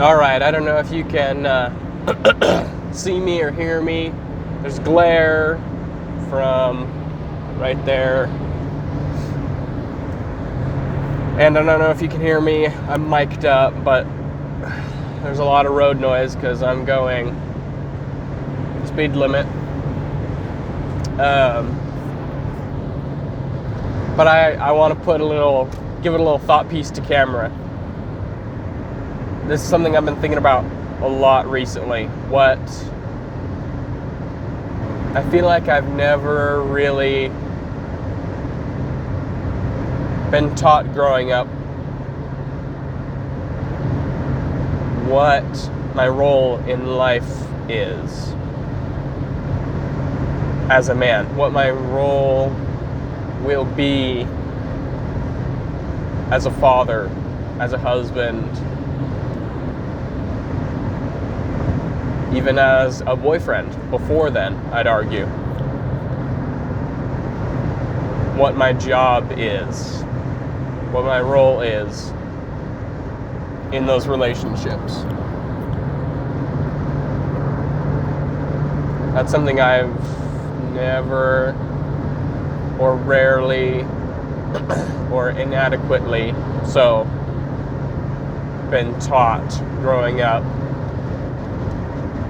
Alright, I don't know if you can see me or hear me. There's glare from right there. And I don't know if you can hear me. I'm mic'd up, but there's a lot of road noise because I'm going speed limit. But I want to give it a little thought piece to camera. This is something I've been thinking about a lot recently. What I feel like I've never really been taught growing up what my role in life is as a man, what my role will be as a father, as a husband, even as a boyfriend before then, I'd argue. What my job is, what my role is in those relationships. That's something I've never or rarely or inadequately so been taught growing up,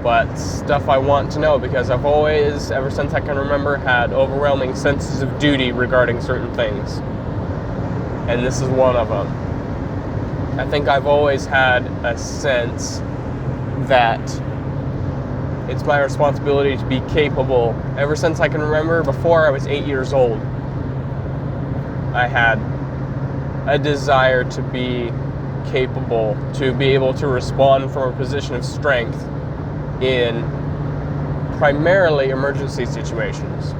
but stuff I want to know because I've always, ever since I can remember, had overwhelming senses of duty regarding certain things, and this is one of them. I think I've always had a sense that it's my responsibility to be capable. Ever since I can remember, before I was 8 years old, I had a desire to be capable, to be able to respond from a position of strength in primarily emergency situations.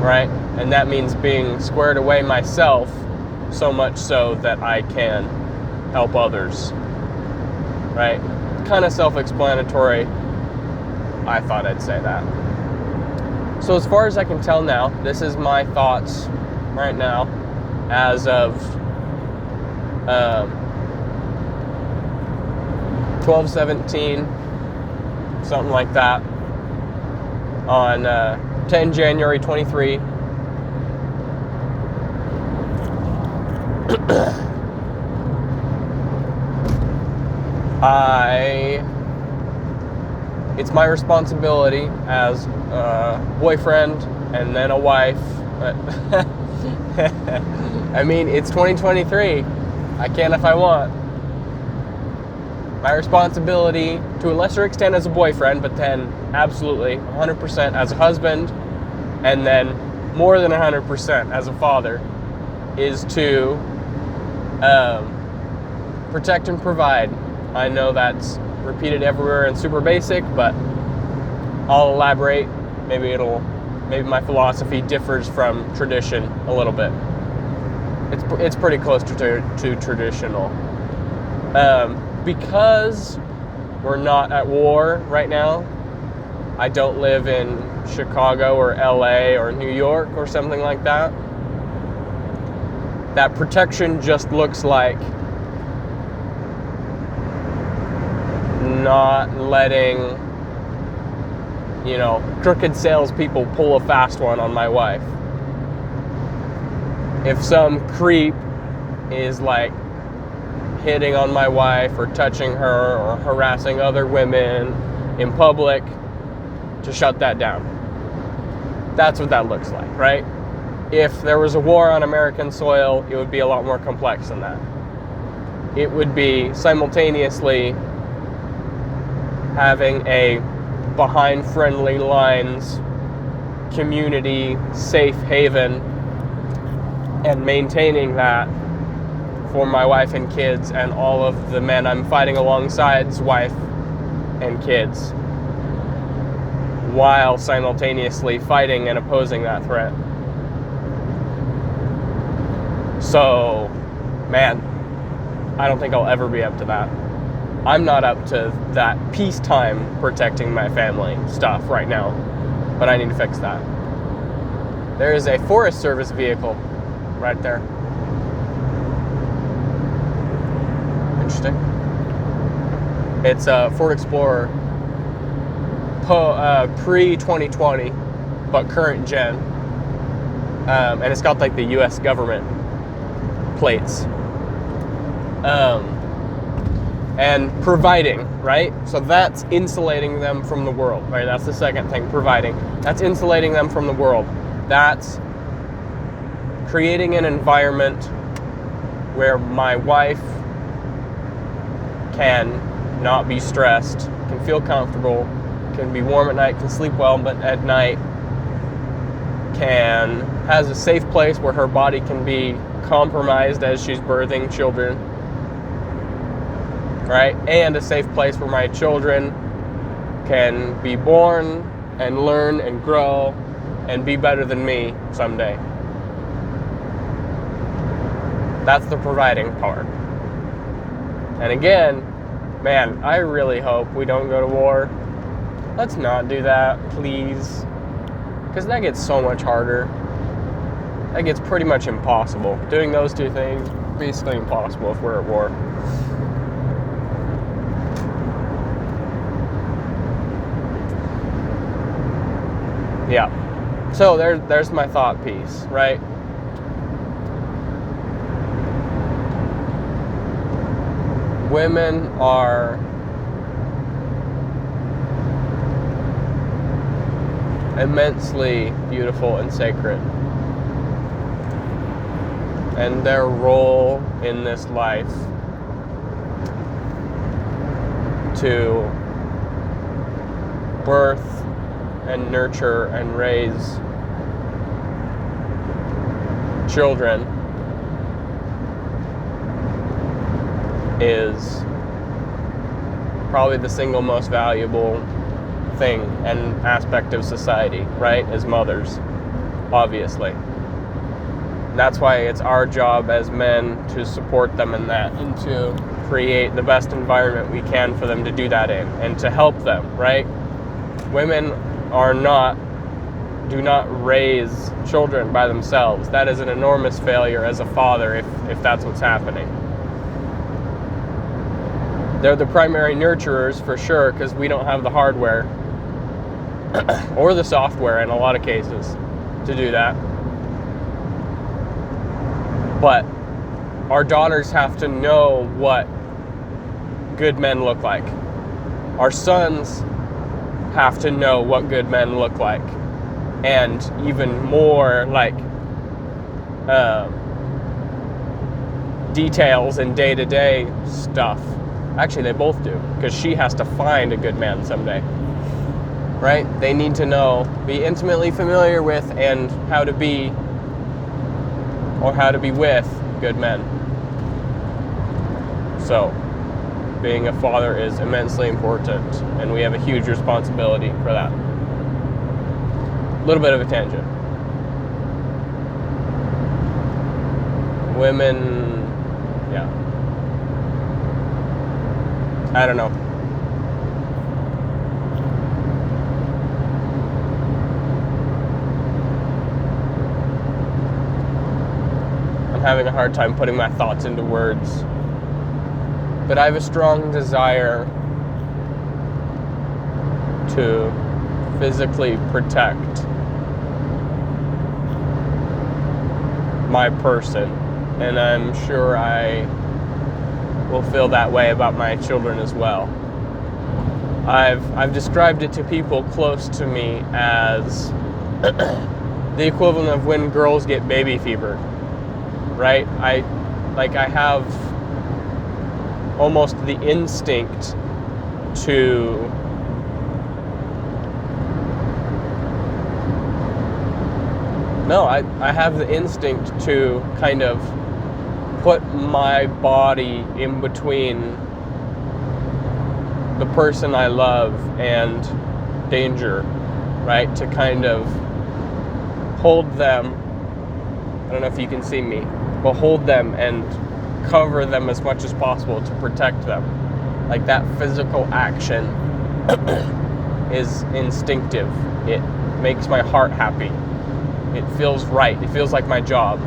Right? And that means being squared away myself, so much so that I can help others. Right? Kind of self-explanatory. I thought I'd say that. So as far as I can tell now, this is my thoughts right now as of 12/17, something like that, on 10 January 23. It's my responsibility as a boyfriend and then a wife. I mean, it's 2023. I can if I want. My responsibility, to a lesser extent as a boyfriend, but then absolutely 100% as a husband, and then more than 100% as a father, is to protect and provide. I know that's repeated everywhere and super basic, but I'll elaborate. Maybe my philosophy differs from tradition a little bit. It's pretty close to traditional. Because we're not at war right now, I don't live in Chicago or LA or New York or something like that. That protection just looks like not letting, crooked salespeople pull a fast one on my wife. If some creep is like hitting on my wife or touching her or harassing other women in public, to shut that down. That's what that looks like, right? If there was a war on American soil, it would be a lot more complex than that. It would be simultaneously having a behind friendly lines community safe haven and maintaining that for my wife and kids and all of the men I'm fighting alongside's wife and kids, while simultaneously fighting and opposing that threat. So, man, I don't think I'll ever be up to that. I'm not up to that peacetime protecting my family stuff right now, but I need to fix that. There is a Forest Service vehicle right there. interesting. It's a Ford Explorer pre-2020, but current gen. And it's got like the US government plates. And providing, right? So that's insulating them from the world, right? That's the second thing, providing. That's insulating them from the world. That's creating an environment where my wife can not be stressed, can feel comfortable, can be warm at night, can sleep well but at night, has a safe place where her body can be compromised as she's birthing children, right? And a safe place where my children can be born and learn and grow and be better than me someday. That's the providing part. And again, man, I really hope we don't go to war. Let's not do that, please. Because that gets so much harder. That gets pretty much impossible. Doing those two things, basically impossible if we're at war. Yeah. So there's my thought piece, right? Women are immensely beautiful and sacred. And their role in this life to birth and nurture and raise children is probably the single most valuable thing and aspect of society, right? As mothers, obviously. That's why it's our job as men to support them in that and to create the best environment we can for them to do that in and to help them, right? Women do not raise children by themselves. That is an enormous failure as a father if that's what's happening. They're the primary nurturers for sure because we don't have the hardware or the software in a lot of cases to do that. But our daughters have to know what good men look like. Our sons have to know what good men look like. And even more like details and day-to-day stuff. Actually, they both do, because she has to find a good man someday, right? They need to know, be intimately familiar with, and how to be with good men. So, being a father is immensely important, and we have a huge responsibility for that. A little bit of a tangent. Women, yeah. I don't know. I'm having a hard time putting my thoughts into words. But I have a strong desire to physically protect my person. And I'm sure I will feel that way about my children as well. I've described it to people close to me as the equivalent of when girls get baby fever, right? I have almost the instinct to I have the instinct to kind of put my body in between the person I love and danger, right? To kind of hold them, I don't know if you can see me, but hold them and cover them as much as possible to protect them. Like that physical action is instinctive. It makes my heart happy. It feels right. It feels like my job.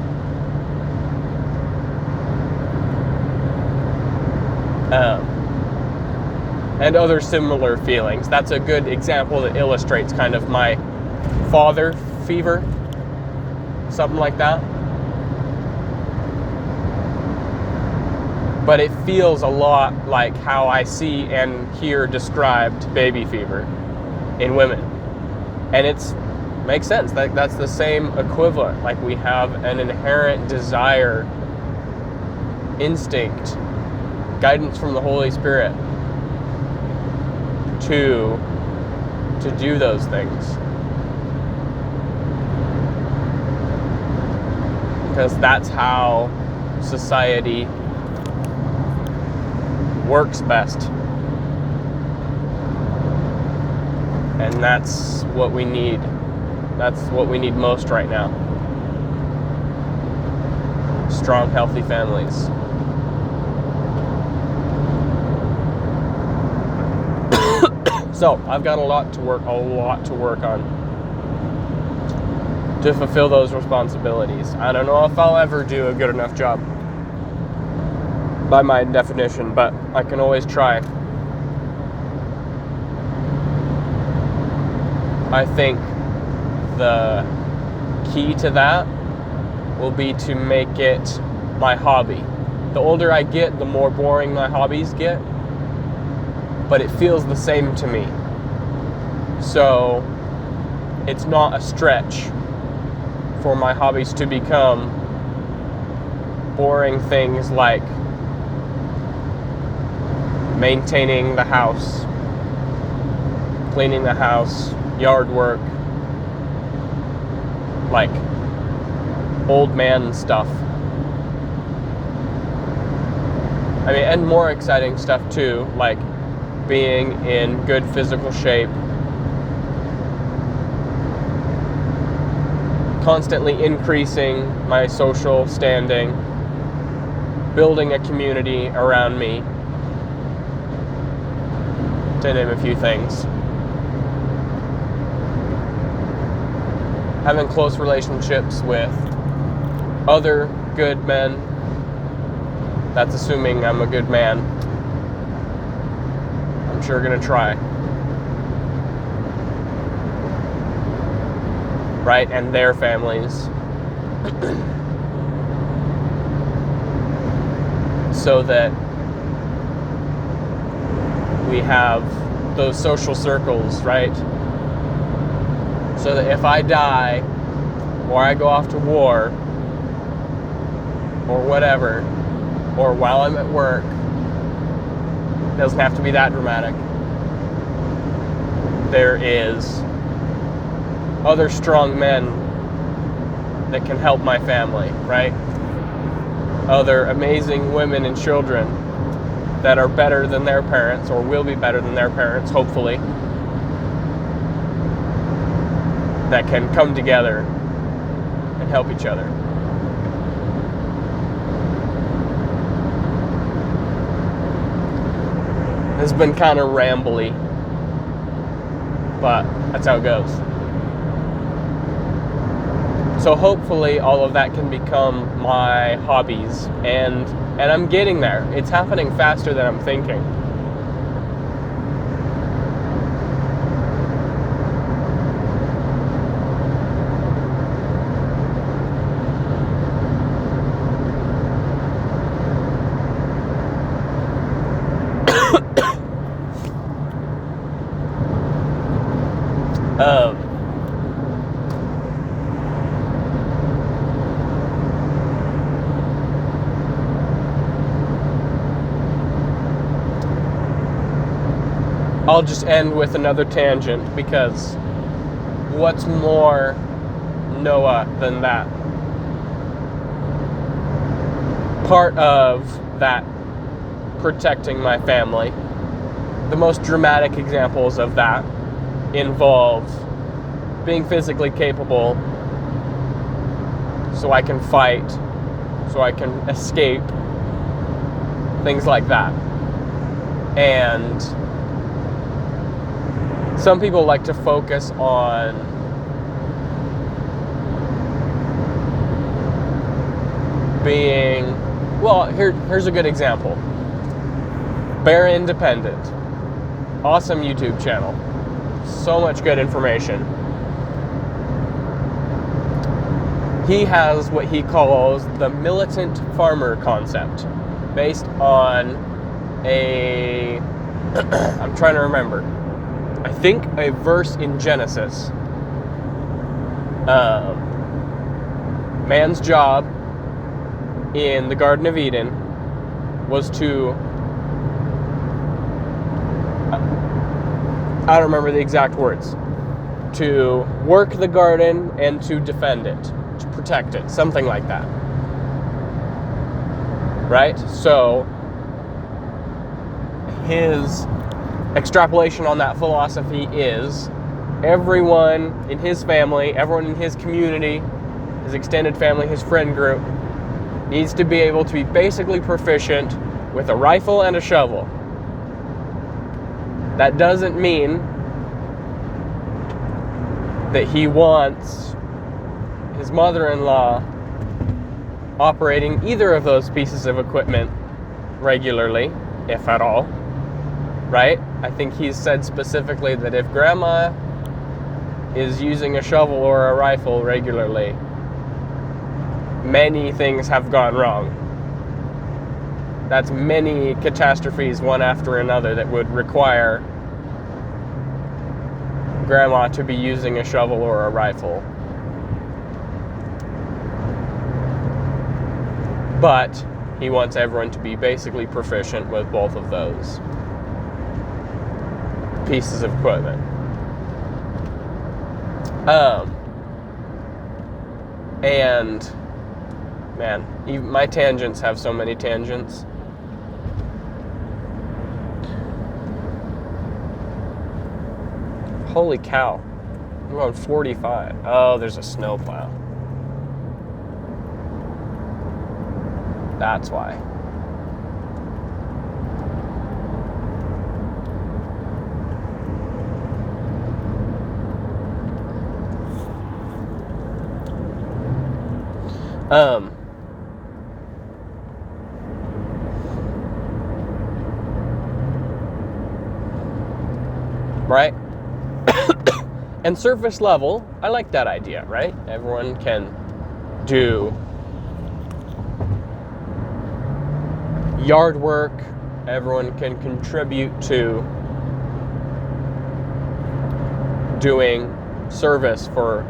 And other similar feelings. That's a good example that illustrates kind of my father fever, something like that. But it feels a lot like how I see and hear described baby fever in women. And it's makes sense. That's the same equivalent. Like, we have an inherent desire, instinct, guidance from the Holy Spirit to do those things. Because that's how society works best. And that's what we need. That's what we need most right now. Strong, healthy families. So, I've got a lot to work on to fulfill those responsibilities. I don't know if I'll ever do a good enough job by my definition, but I can always try. I think the key to that will be to make it my hobby. The older I get, the more boring my hobbies get, but it feels the same to me. So it's not a stretch for my hobbies to become boring things like maintaining the house, cleaning the house, yard work, like old man stuff. I mean, and more exciting stuff too, like being in good physical shape, constantly increasing my social standing, building a community around me, to name a few things. Having close relationships with other good men. That's assuming I'm a good man. I'm sure gonna try. Right? And their families. So that we have those social circles, right? So that if I die, or I go off to war, or whatever, or while I'm at work, it doesn't have to be that dramatic. There is other strong men that can help my family, right? Other amazing women and children that are better than their parents, or will be better than their parents, hopefully, that can come together and help each other. It's been kind of rambly, but that's how it goes. So hopefully all of that can become my hobbies, and I'm getting there. It's happening faster than I'm thinking. I'll just end with another tangent, because what's more Noah than that? Part of that protecting my family, the most dramatic examples of that involve being physically capable so I can fight, so I can escape, things like that. And some people like to focus on being, well, here's a good example. Very independent. Awesome YouTube channel. So much good information. He has what he calls the militant farmer concept, based on I'm trying to remember, I think a verse in Genesis. Man's job in the Garden of Eden was to, I don't remember the exact words, to work the garden and to defend it, to protect it, something like that. Right? So his extrapolation on that philosophy is everyone in his family, everyone in his community, his extended family, his friend group, needs to be able to be basically proficient with a rifle and a shovel. That doesn't mean that he wants his mother-in-law operating either of those pieces of equipment regularly, if at all, right? I think he's said specifically that if grandma is using a shovel or a rifle regularly, many things have gone wrong. That's many catastrophes, one after another, that would require grandma to be using a shovel or a rifle. But he wants everyone to be basically proficient with both of those pieces of equipment. And man, even my tangents have so many tangents. Holy cow. I'm going 45. Oh, there's a snowplow. That's why. Right? And surface level, I like that idea, right? Everyone can do yard work, everyone can contribute to doing service for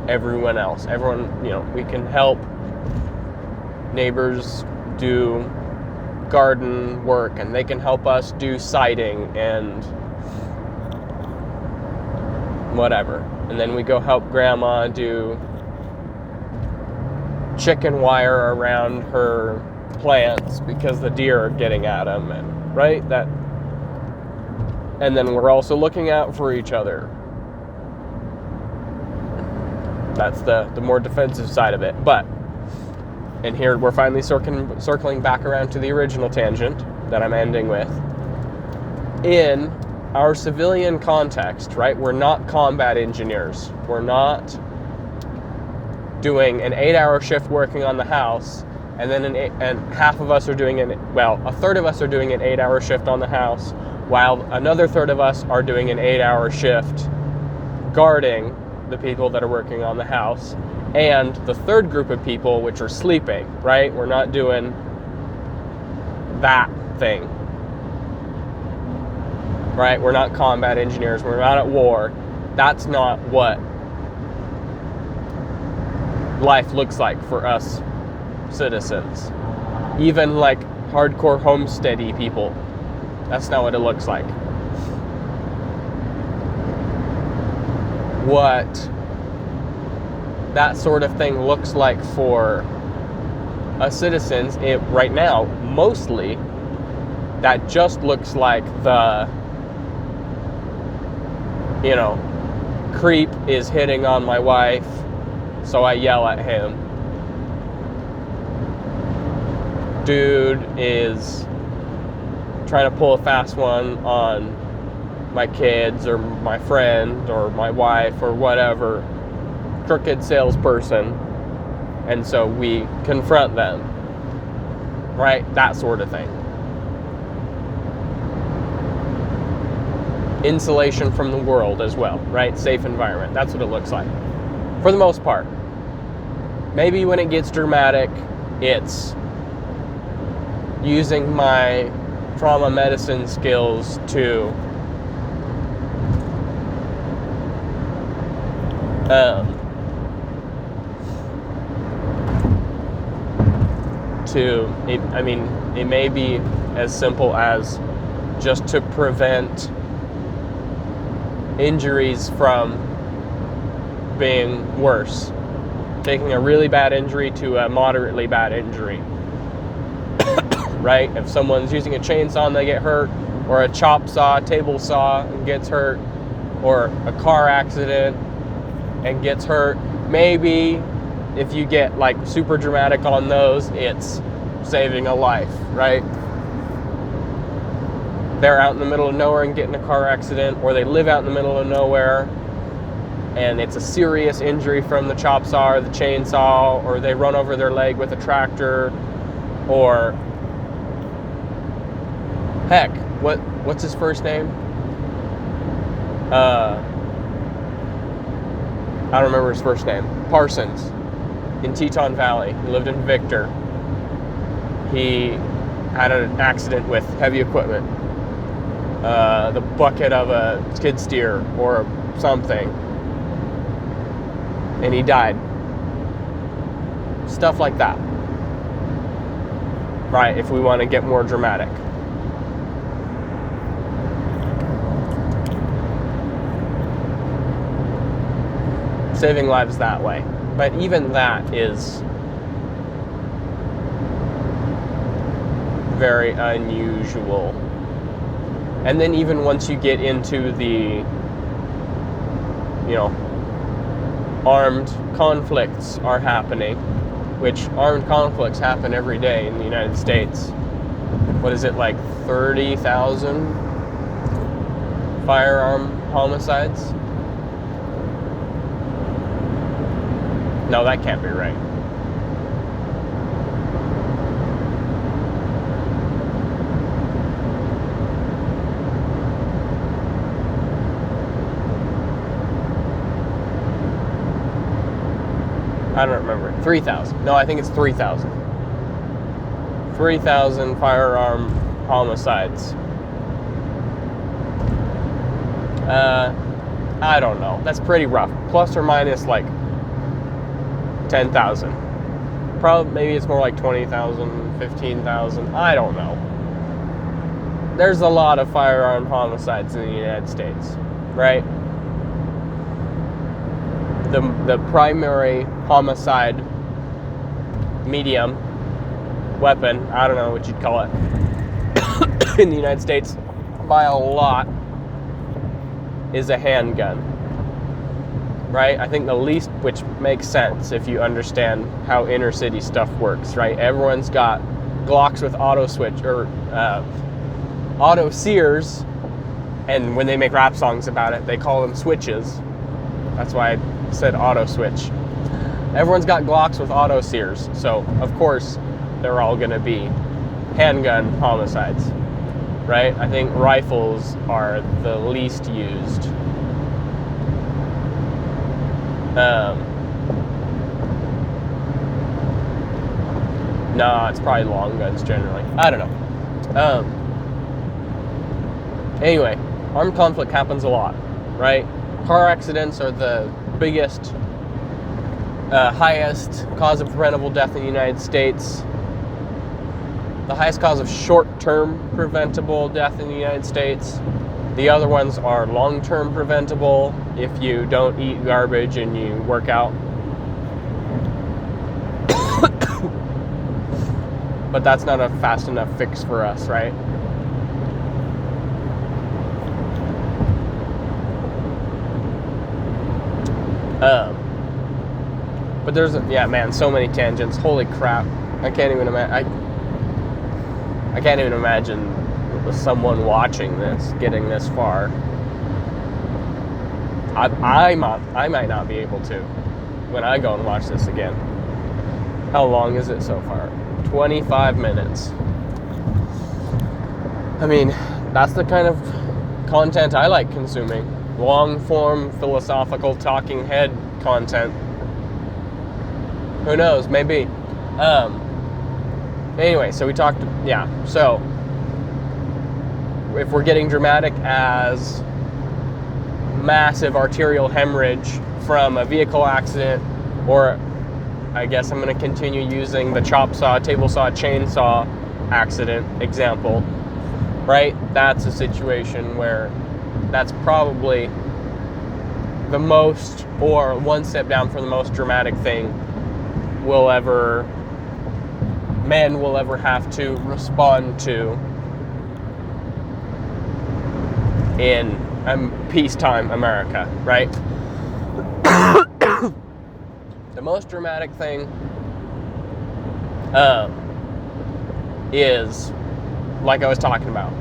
everyone else. Everyone, we can help neighbors do garden work, and they can help us do siding and whatever. And then we go help grandma do chicken wire around her plants because the deer are getting at them, and right, that. And then we're also looking out for each other. That's the more defensive side of it. But, and here we're finally circling back around to the original tangent that I'm ending with. In our civilian context, right, we're not combat engineers. We're not doing an 8-hour shift working on the house, and then half of us are doing a third of us are doing an 8-hour shift on the house, while another third of us are doing an 8-hour shift guarding the people that are working on the house, and the third group of people, which are sleeping, right? We're not doing that thing, right? We're not combat engineers. We're not at war. That's not what life looks like for us citizens. Even like hardcore homesteady people, that's not what it looks like. What that sort of thing looks like for us citizens, right now, mostly, that just looks like the, creep is hitting on my wife, so I yell at him. Dude is trying to pull a fast one on my kids or my friend or my wife or whatever, crooked salesperson, and so we confront them, right? That sort of thing. insulation from the world as well, right? Safe environment. That's what it looks like for the most part. Maybe when it gets dramatic, it's using my trauma medicine skills to it may be as simple as just to prevent injuries from being worse. Taking a really bad injury to a moderately bad injury. Right? If someone's using a chainsaw and they get hurt, or a chop saw, table saw and gets hurt, or a car accident and gets hurt, maybe if you get like super dramatic on those, it's saving a life, right? They're out in the middle of nowhere and get in a car accident, or they live out in the middle of nowhere and it's a serious injury from the chop saw or the chainsaw, or they run over their leg with a tractor, or heck, what's his first name? I don't remember his first name. Parsons in Teton Valley. He lived in Victor. He had an accident with heavy equipment. The bucket of a skid steer or something. And he died. Stuff like that. Right, if we want to get more dramatic. Saving lives that way. But even that is very unusual. And then even once you get into the, armed conflicts are happening, which armed conflicts happen every day in the United States. What is it, like 30,000 firearm homicides? No, that can't be right. I don't remember. 3,000. No, I think it's 3,000. 3,000 firearm homicides. I don't know. That's pretty rough. Plus or minus like 10,000. Probably, maybe it's more like 20,000, 15,000. I don't know. There's a lot of firearm homicides in the United States, right? The primary homicide medium weapon, I don't know what you'd call it, in the United States by a lot is a handgun, right? I think the least, which makes sense if you understand how inner city stuff works, right? Everyone's got Glocks with auto switch or auto sears, and when they make rap songs about it, they call them switches. That's why I said auto switch. Everyone's got Glocks with auto sears, so of course they're all going to be handgun homicides, right? I think rifles are the least used. No, it's probably long guns generally. I don't know. Anyway, armed conflict happens a lot, right? Car accidents are the biggest, highest cause of preventable death in the United States. The highest cause of short-term preventable death in the United States. The other ones are long-term preventable if you don't eat garbage and you work out. But that's not a fast enough fix for us, right? But there's, so many tangents. Holy crap. I can't even imagine someone watching this, getting this far. I might not be able to when I go and watch this again. How long is it so far? 25 minutes. I mean, that's the kind of content I like consuming. Long-form, philosophical, talking head content. Who knows? Maybe. Anyway, so we talked... Yeah, so... If we're getting dramatic as massive arterial hemorrhage from a vehicle accident, or I guess I'm going to continue using the chop saw, table saw, chainsaw accident example, right? That's a situation where that's probably the most, or one step down from the most dramatic thing men will ever have to respond to in peacetime America, right? The most dramatic thing is, like I was talking about,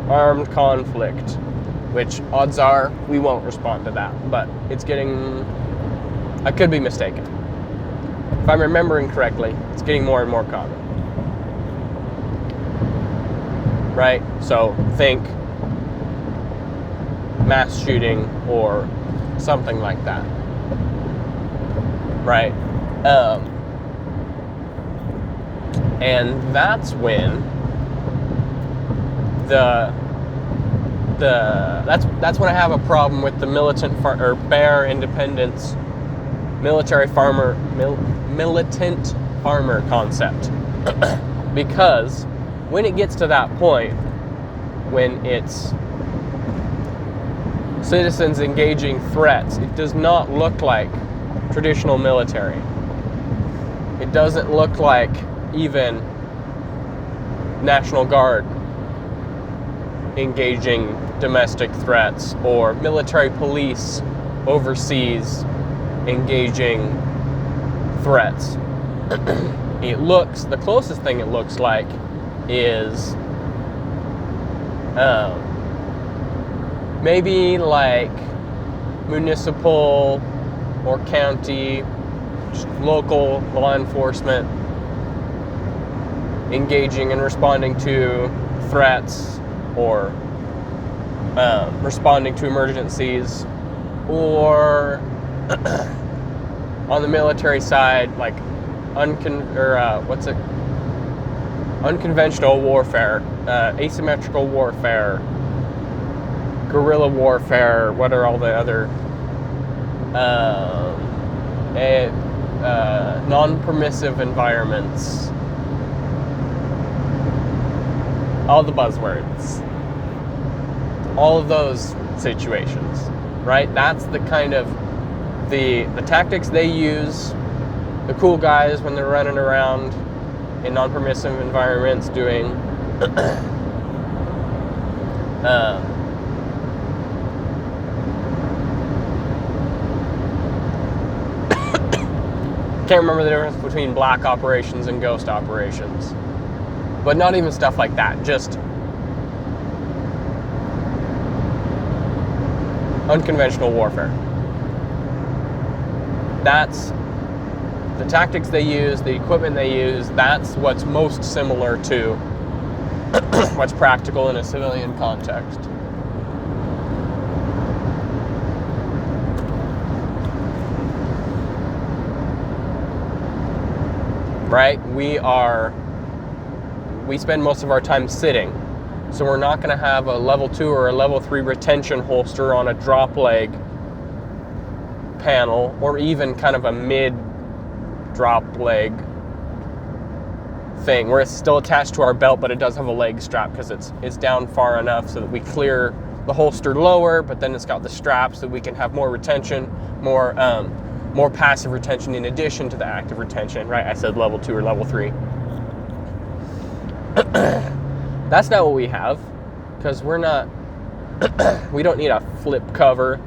armed conflict, which odds are we won't respond to that, but it's getting, I could be mistaken. If I'm remembering correctly, it's getting more and more common. Right? So think mass shooting or something like that. Right? And that's when that's when I have a problem with the militant bare independence militant farmer concept. Because when it gets to that point, when it's citizens engaging threats, it does not look like traditional military. It doesn't look like even National Guard engaging domestic threats, or military police overseas engaging threats. The closest thing it looks like is maybe like municipal or county, just local law enforcement engaging and responding to threats, or responding to emergencies, or on the military side, like unconventional warfare, asymmetrical warfare, guerrilla warfare, what are all the other non-permissive environments, all the buzzwords, all of those situations, right? That's the kind of the tactics they use, the cool guys when they're running around in non-permissive environments doing can't remember the difference between black operations and ghost operations, but not even stuff like that, just unconventional warfare. That's the tactics they use, the equipment they use. That's what's most similar to what's practical in a civilian context. Right? We spend most of our time sitting, so we're not going to have a level 2 or a level 3 retention holster on a drop leg panel, or even kind of a mid drop leg thing where it's still attached to our belt, but it does have a leg strap because it's down far enough so that we clear the holster lower, but then it's got the strap so that we can have more retention, more passive retention in addition to the active retention, right? I said level 2 or level 3. That's not what we have, because we don't need a flip cover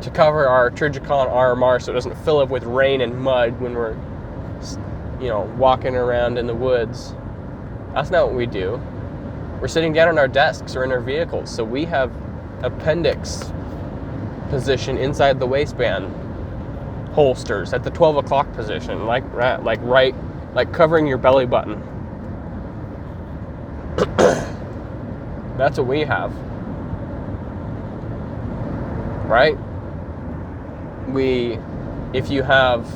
to cover our Trijicon RMR so it doesn't fill up with rain and mud when we're, walking around in the woods. That's not what we do. We're sitting down on our desks or in our vehicles, so we have appendix position inside the waistband holsters at the 12 o'clock position, like covering your belly button. That's what we have. right? If you have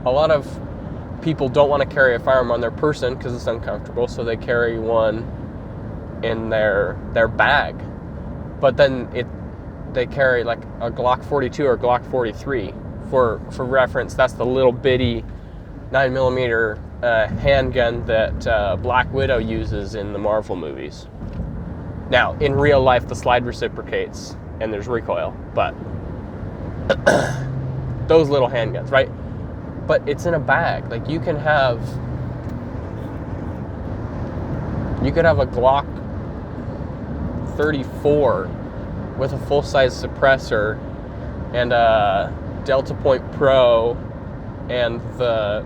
a lot of people don't want to carry a firearm on their person because it's uncomfortable, so they carry one in their bag. But then they carry like a Glock 42 or Glock 43. For reference, that's the little bitty 9mm handgun that Black Widow uses in the Marvel movies. Now, in real life, the slide reciprocates and there's recoil, but those little handguns, right? But it's in a bag. Like you could have a Glock 34 with a full-size suppressor and a Delta Point Pro and the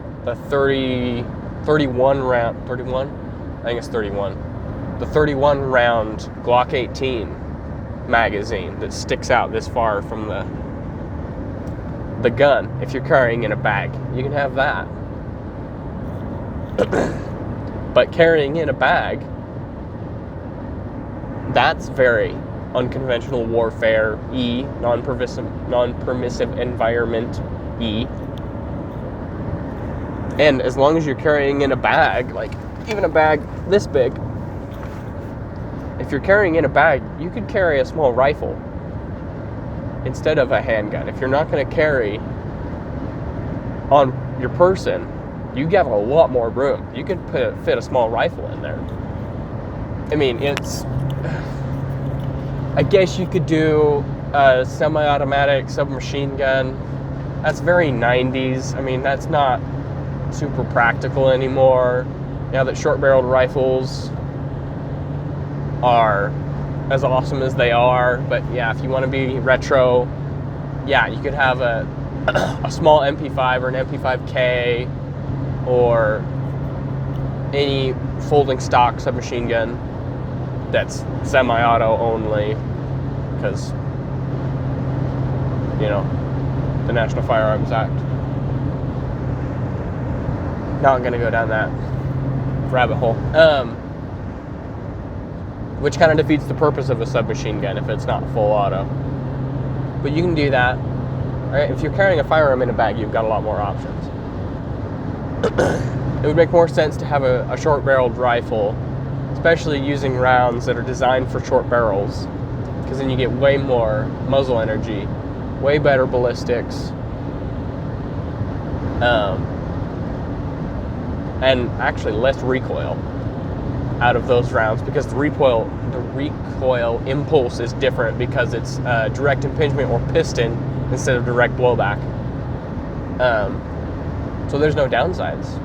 31 round, 31? I think it's 31. The 31 round Glock 18 magazine that sticks out this far from the gun. If you're carrying in a bag, you can have that. But carrying in a bag, that's very unconventional warfare non-permissive environment and as long as you're carrying in a bag, like even a bag this big, if you're carrying in a bag, you could carry a small rifle instead of a handgun. If you're not going to carry on your person, you have a lot more room. You could fit a small rifle in there. I mean, I guess you could do a semi-automatic submachine gun. That's very 90s. I mean, that's not super practical anymore now that short-barreled rifles are as awesome as they are. But yeah, if you want to be retro, yeah, you could have a small MP5 or an MP5K or any folding stock submachine gun that's semi-auto only, because, you know, the National Firearms Act. Not going to go down that rabbit hole. Which kind of defeats the purpose of a submachine gun if it's not full auto. But you can do that. Right? If you're carrying a firearm in a bag, you've got a lot more options. It would make more sense to have a short-barreled rifle, especially using rounds that are designed for short barrels, because then you get way more muzzle energy, way better ballistics, and actually less recoil out of those rounds, because the recoil impulse is different because it's direct impingement or piston instead of direct blowback. So there's no downsides.